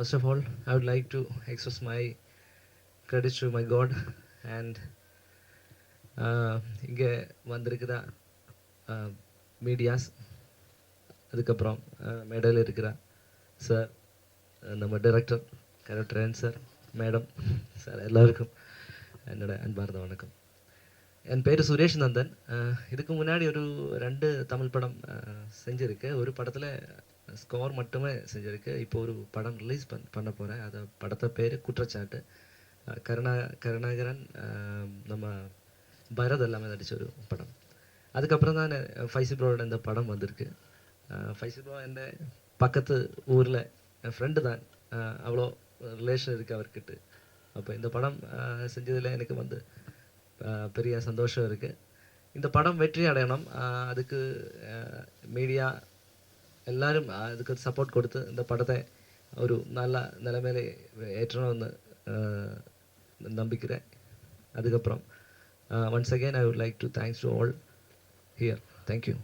First of all, I would like to express my credits to my God and இங்கே வந்திருக்கிற medias, அதுக்கப்புறம் மேடையில் இருக்கிற சார், நம்ம டைரக்டர் கரெக்டரன் சார், மேடம் சார், எல்லாருக்கும் என்னோட அன்பார்ந்த வணக்கம். என் பேர் சுரேஷ் நந்தன். இதுக்கு முன்னாடி ஒரு 2 தமிழ் படம் செஞ்சுருக்கேன். ஒரு படத்தில் ஸ்கோர் மட்டுமே செஞ்சுருக்கு. இப்போ ஒரு படம் ரிலீஸ் பண்ண போகிறேன். அது படத்தை பேர் குற்றச்சாட்டு. கருணாகரன், நம்ம பரத் எல்லாமே நடித்த ஒரு படம். அதுக்கப்புறம் தான் ஃபைசி ப்ரோட இந்த படம் வந்திருக்கு. ஃபைசி ப்ரோ എൻ്റെ பக்கத்து ஊரில் என் ஃப்ரெண்டு தான். அவ்வளோ ரிலேஷன் இருக்குது அவர்கிட்ட. அப்போ இந்த படம் செஞ்சதில் எனக்கு வந்து பெரிய சந்தோஷம் இருக்குது. இந்த படம் வெற்றி அடையணும். அதுக்கு மீடியா എല്ലാവരും அதுக்கு സപ്പോർട്ട് കൊടുത്ത് இந்த படத்தை ஒரு நல்ல நிலைமையில ஏற்றணும்னு நம்பிக்கிறேன். அதுக்கப்புறம் once again I would like to thanks to all here. Thank you.